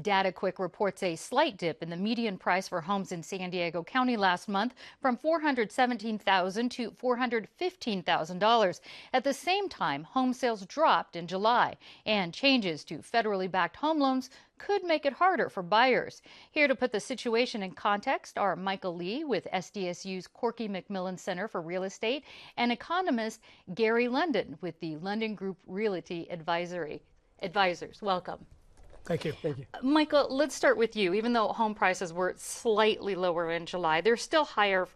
DataQuick reports a slight dip in the median price for homes in San Diego County last month from $417,000 to $415,000. At the same time, home sales dropped in July, and changes to federally backed home loans could make it harder for buyers. Here to put the situation in context are Michael Lee with SDSU's Corky McMillan Center for Real Estate and economist Gary London with the London Group Realty Advisors. Welcome. Thank you. Thank you. Michael, let's start with you. Even though home prices were slightly lower in July, they're still higher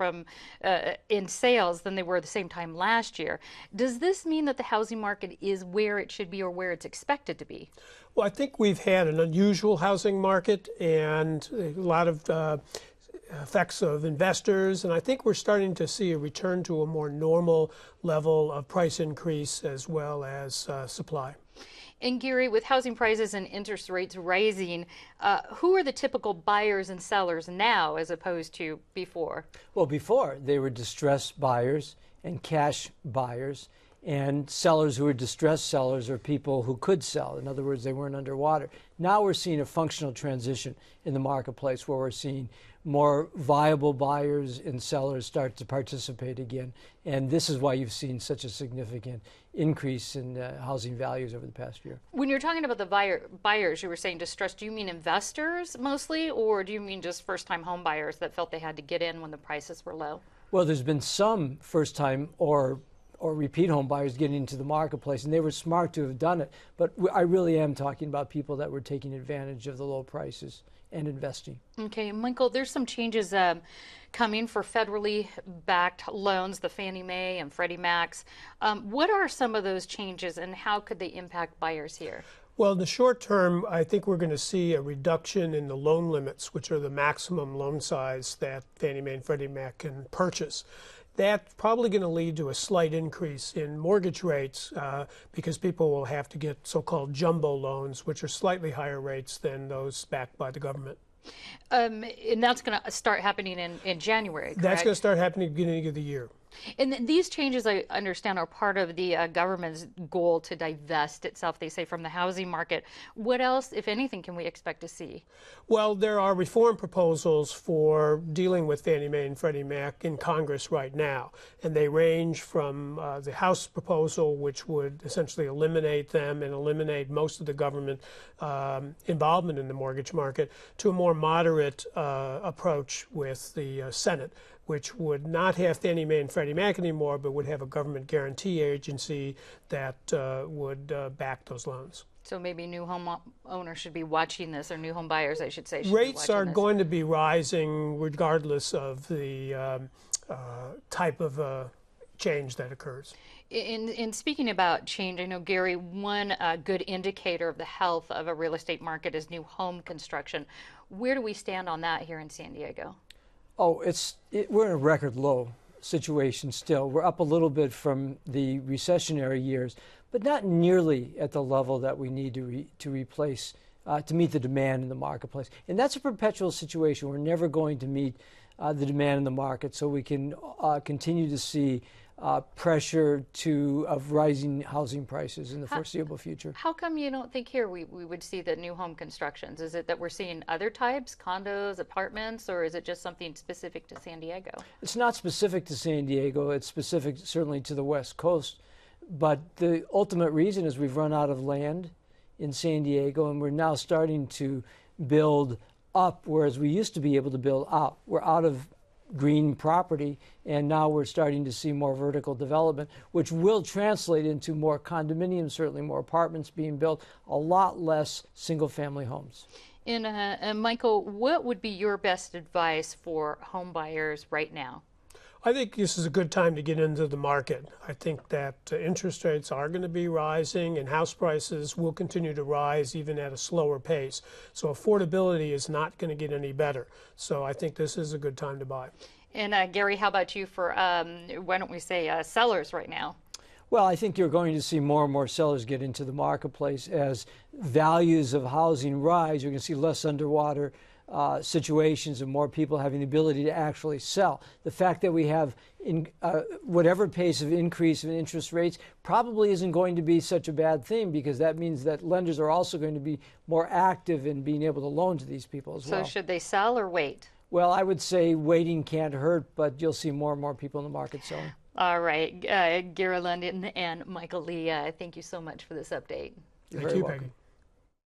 in sales than they were at the same time last year. Does this mean that the housing market is where it should be or where it's expected to be? Well, I think we've had an unusual housing market and a lot of effects of investors, and I think we're starting to see a return to a more normal level of price increase as well as supply. And Gary, with housing prices and interest rates rising, who are the typical buyers and sellers now as opposed to before? Well, before they were distressed buyers and cash buyers, and sellers who were distressed sellers are people who could sell. In other words, they weren't underwater. Now we're seeing a functional transition in the marketplace where we're seeing more viable buyers and sellers start to participate again. And this is why you've seen such a significant increase in housing values over the past year. When you're talking about the buyers, you were saying distressed, do you mean investors mostly, or do you mean just first-time home buyers that felt they had to get in when the prices were low? Well, there's been some first-time or repeat home buyers getting into the marketplace, and they were smart to have done it. But I really am talking about people that were taking advantage of the low prices and investing. Okay, Michael, there's some changes coming for federally backed loans, the Fannie Mae and Freddie Macs. What are some of those changes, and how could they impact buyers here? Well, in the short term, I think we're going to see a reduction in the loan limits, which are the maximum loan size that Fannie Mae and Freddie Mac can purchase. That's probably going to lead to a slight increase in mortgage rates because people will have to get so-called jumbo loans, which are slightly higher rates than those backed by the government. And that's going to start happening in January, correct? That's going to start happening at the beginning of the year. And these changes, I understand, are part of the government's goal to divest itself, they say, from the housing market. What else, if anything, can we expect to see? Well, there are reform proposals for dealing with Fannie Mae and Freddie Mac in Congress right now. And they range from the House proposal, which would essentially eliminate them and eliminate most of the government involvement in the mortgage market, to a more moderate approach with the Senate, which would not have Fannie Mae and Freddie Mac anymore, but would have a government guarantee agency that would back those loans. So maybe new home owners should be watching this, or new home buyers, I should say. Rates are going to be rising regardless of the type of change that occurs. In speaking about change, I know, Gary, one good indicator of the health of a real estate market is new home construction. Where do we stand on that here in San Diego? Oh, we're in a record low situation still. We're up a little bit from the recessionary years, but not nearly at the level that we need to replace to meet the demand in the marketplace. And that's a perpetual situation. We're never going to meet the demand in the market, so we can continue to see pressure of rising housing prices in the foreseeable future. How come you don't think here we would see the new home constructions? Is it that we're seeing other types, condos, apartments, or is it just something specific to San Diego? It's not specific to San Diego. It's specific certainly to the West Coast. But the ultimate reason is we've run out of land in San Diego, and we're now starting to build up, whereas we used to be able to build out. We're out of green property, and now we're starting to see more vertical development, which will translate into more condominiums, certainly more apartments being built, a lot less single-family homes. And Michael, what would be your best advice for home buyers right now? I think this is a good time to get into the market. I think that interest rates are going to be rising, and house prices will continue to rise even at a slower pace. So affordability is not going to get any better. So I think this is a good time to buy. And Gary, how about you for, why don't we say sellers right now? Well, I think you're going to see more and more sellers get into the marketplace as values of housing rise. You're going to see less underwater situations and more people having the ability to actually sell. The fact that we have whatever pace of increase in interest rates probably isn't going to be such a bad thing, because that means that lenders are also going to be more active in being able to loan to these people as well. So should they sell or wait? Well, I would say waiting can't hurt, but you'll see more and more people in the market selling. All right, Gary London and Michael Lee, thank you so much for this update. You're Thank very you, welcome. Peggy.